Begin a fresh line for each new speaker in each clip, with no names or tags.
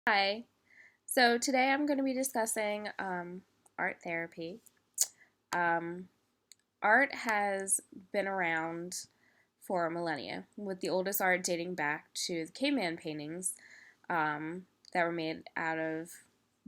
Hi. So today I'm going to be discussing art therapy. Um, Art has been around for millennia, with the oldest art dating back to the caveman paintings um, that were made out of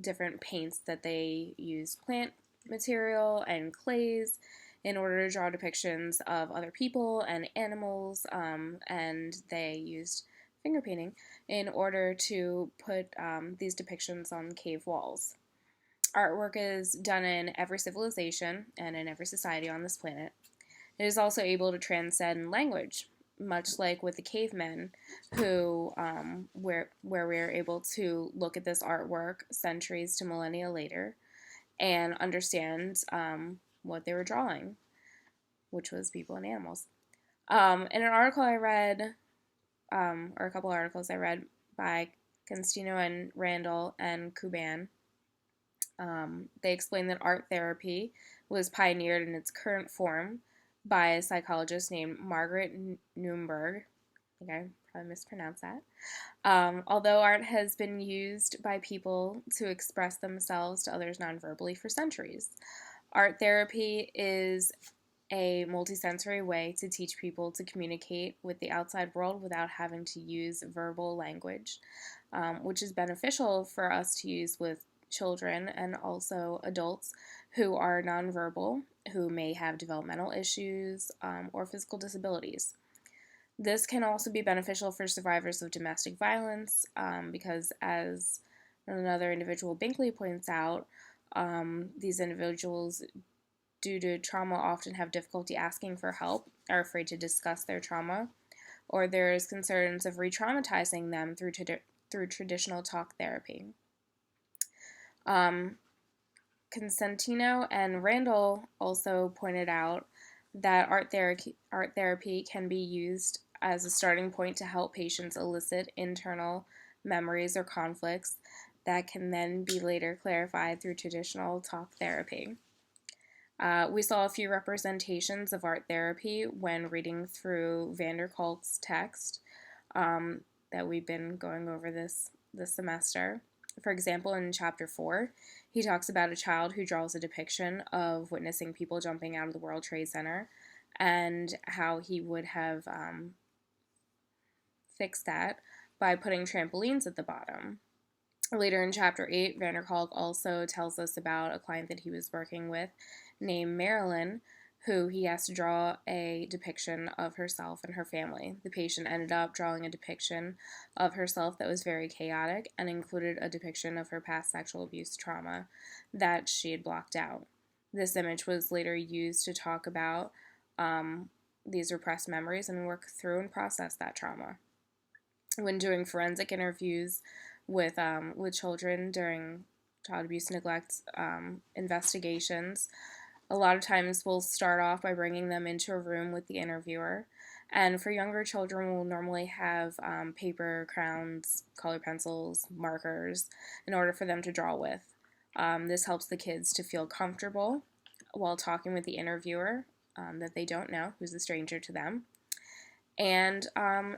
different paints that they used plant material and clays in order to draw depictions of other people and animals, and they used finger painting in order to put these depictions on cave walls. Artwork is done in every civilization and in every society on this planet. It is also able to transcend language, much like with the cavemen, where we are able to look at this artwork centuries to millennia later and understand what they were drawing, which was people and animals. In an article I read, or a couple articles I read by Constantino and Randall and Kuban, they explain that art therapy was pioneered in its current form by a psychologist named Margaret Newberg. I think I probably mispronounced that. Although art has been used by people to express themselves to others nonverbally for centuries, art therapy is a multisensory way to teach people to communicate with the outside world without having to use verbal language, which is beneficial for us to use with children and also adults who are nonverbal, who may have developmental issues or physical disabilities. This can also be beneficial for survivors of domestic violence because, as another individual, Binkley, points out, these individuals, due to trauma, often have difficulty asking for help, are afraid to discuss their trauma, or there's concerns of re traumatizing them through traditional talk therapy. Um, Constantino and Randall also pointed out that art therapy can be used as a starting point to help patients elicit internal memories or conflicts that can then be later clarified through traditional talk therapy. We saw a few representations of art therapy when reading through van der Kolk's text um, that we've been going over this semester. For example, in chapter 4, he talks about a child who draws a depiction of witnessing people jumping out of the World Trade Center and how he would have fixed that by putting trampolines at the bottom. Later in chapter 8, van der Kolk also tells us about a client that he was working with named Marilyn, who he has to draw a depiction of herself and her family. The patient ended up drawing a depiction of herself that was very chaotic and included a depiction of her past sexual abuse trauma that she had blocked out. This image was later used to talk about these repressed memories and work through and process that trauma. When doing forensic interviews with children during child abuse neglect investigations, a lot of times we'll start off by bringing them into a room with the interviewer. And for younger children, we'll normally have paper, crayons, color pencils, markers in order for them to draw with. This helps the kids to feel comfortable while talking with the interviewer that they don't know, who's a stranger to them. And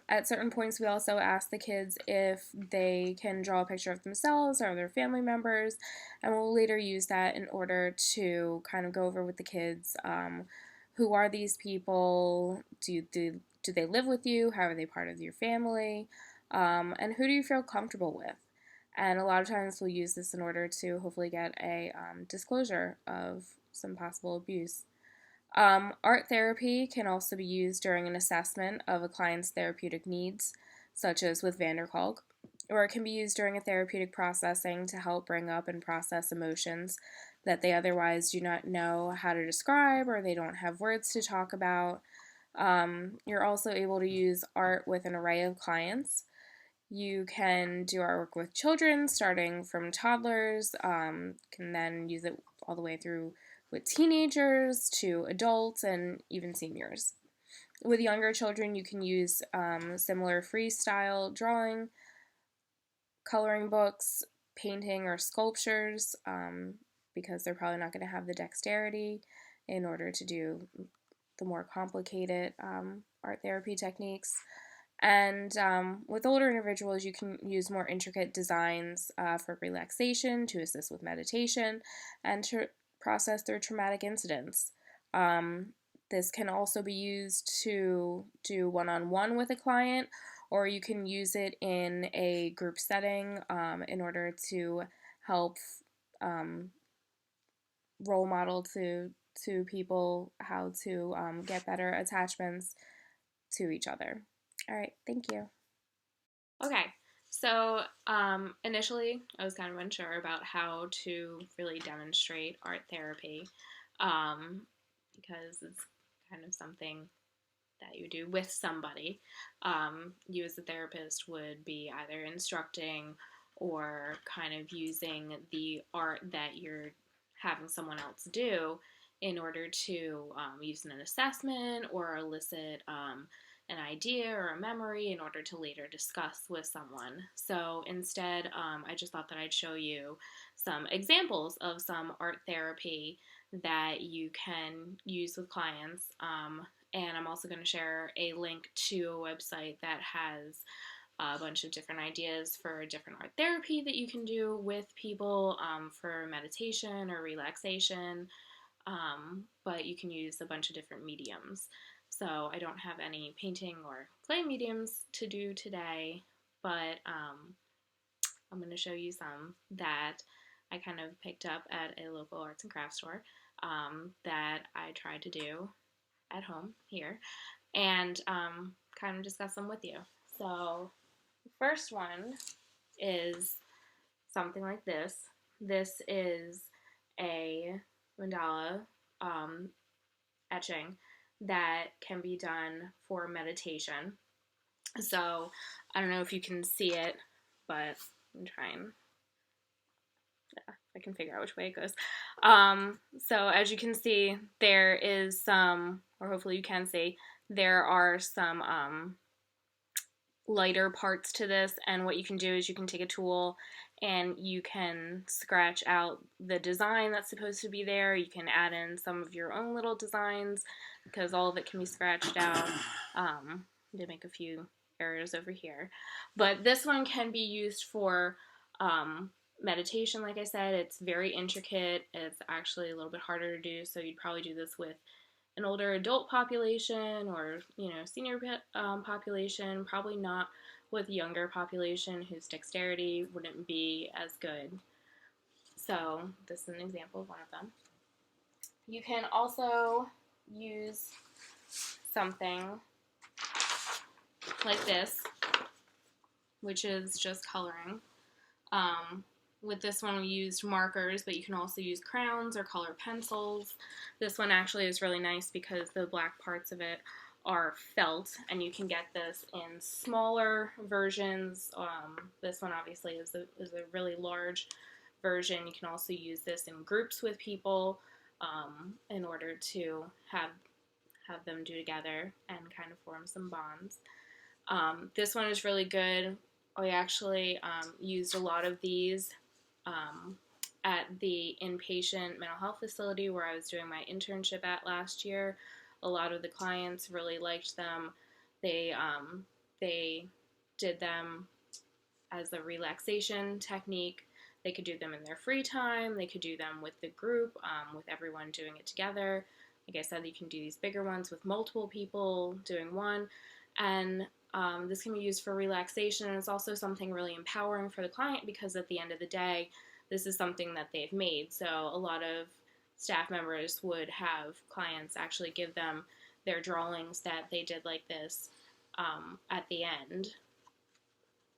at certain points, we also ask the kids if they can draw a picture of themselves or their family members, and we'll later use that in order to kind of go over with the kids who are these people, do they live with you, how are they part of your family, and who do you feel comfortable with. And a lot of times we'll use this in order to hopefully get a disclosure of some possible abuse. Art therapy can also be used during an assessment of a client's therapeutic needs, such as with van der Kolk, or it can be used during a therapeutic processing to help bring up and process emotions that they otherwise do not know how to describe or they don't have words to talk about. You're also able to use art with an array of clients. You can do artwork with children, starting from toddlers, can then use it all the way through with teenagers to adults and even seniors. With younger children, you can use similar freestyle drawing, coloring books, painting, or sculptures because they're probably not going to have the dexterity in order to do the more complicated art therapy techniques. And with older individuals, you can use more intricate designs for relaxation, to assist with meditation, and to process their traumatic incidents. This can also be used to do one-on-one with a client, or you can use it in a group setting in order to help um, role model to people how to get better attachments to each other. All right, thank you. Okay, so initially I was kind of unsure about how to really demonstrate art therapy because it's kind of something that you do with somebody. You as a therapist would be either instructing or kind of using the art that you're having someone else do in order to use in an assessment or elicit an idea or a memory in order to later discuss with someone. So instead, I just thought that I'd show you some examples of some art therapy that you can use with clients. And I'm also going to share a link to a website that has a bunch of different ideas for different art therapy that you can do with people for meditation or relaxation. But you can use a bunch of different mediums. So I don't have any painting or clay mediums to do today, but I'm going to show you some that I kind of picked up at a local arts and crafts store that I tried to do at home here and kind of discuss them with you. So the first one is something like this. This is a mandala etching that can be done for meditation. So I don't know if you can see it, but I'm trying. Yeah, I can figure out which way it goes. So as you can see, there is some, or hopefully you can see, there are some lighter parts to this, and what you can do is you can take a tool and you can scratch out the design that's supposed to be there. You can add in some of your own little designs because all of it can be scratched out. I did make a few errors over here, but this one can be used for meditation. Like I said, it's very intricate. It's actually a little bit harder to do, so you'd probably do this with an older adult population or senior population, probably not with younger population whose dexterity wouldn't be as good. So this is an example of one of them. You can also use something like this, which is just coloring. With this one we used markers, but you can also use crayons or color pencils. This one actually is really nice because the black parts of it are felt, and you can get this in smaller versions. This one obviously is a really large version. You can also use this in groups with people in order to have them do together and kind of form some bonds. This one is really good. I actually used a lot of these at the inpatient mental health facility where I was doing my internship at last year. A lot of the clients really liked them. They did them as a relaxation technique. They could do them in their free time. They could do them with the group, with everyone doing it together. Like I said, you can do these bigger ones with multiple people doing one. And this can be used for relaxation, and it's also something really empowering for the client because at the end of the day, this is something that they've made. So a lot of staff members would have clients actually give them their drawings that they did like this at the end,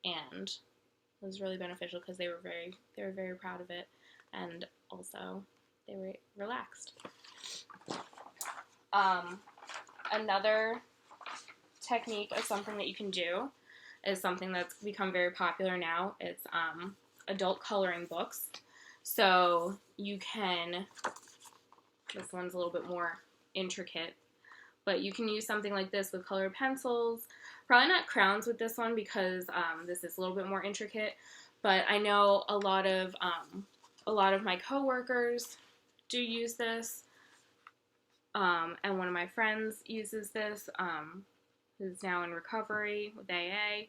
and it was really beneficial because they were very proud of it, and also they were relaxed. Another technique of something that you can do is something that's become very popular now. It's adult coloring books. So you can, this one's a little bit more intricate, but you can use something like this with colored pencils. Probably not crowns with this one because this is a little bit more intricate, but I know a lot of my coworkers do use this, and one of my friends uses this, who's now in recovery with AA.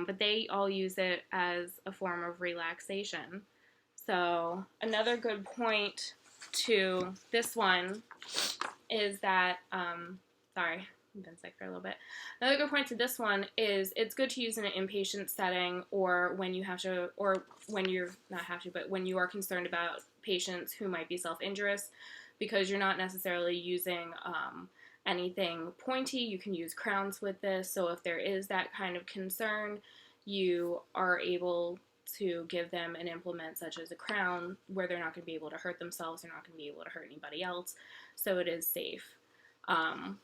But they all use it as a form of relaxation. So, another good point to this one is that, sorry, I've been sick for a little bit. Another good point to this one is it's good to use in an inpatient setting, or when you have to, or when you're not have to, but when you are concerned about patients who might be self-injurious, because you're not necessarily using anything pointy. You can use crowns with this, so if there is that kind of concern, you are able to give them an implement such as a crown where they're not going to be able to hurt themselves, they're not going to be able to hurt anybody else, so it is safe.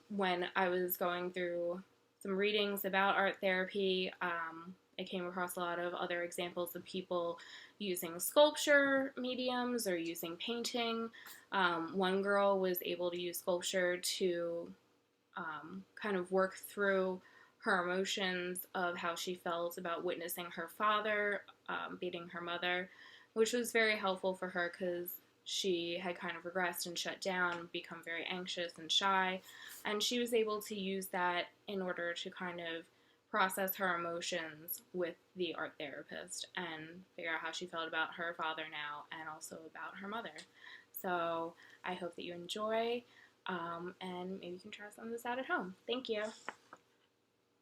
When I was going through some readings about art therapy, I came across a lot of other examples of people using sculpture mediums or using painting. One girl was able to use sculpture to kind of work through her emotions of how she felt about witnessing her father beating her mother, which was very helpful for her because she had kind of regressed and shut down, become very anxious and shy, and she was able to use that in order to kind of process her emotions with the art therapist and figure out how she felt about her father now and also about her mother. So I hope that you enjoy, and maybe you can try some of this out at home. Thank you.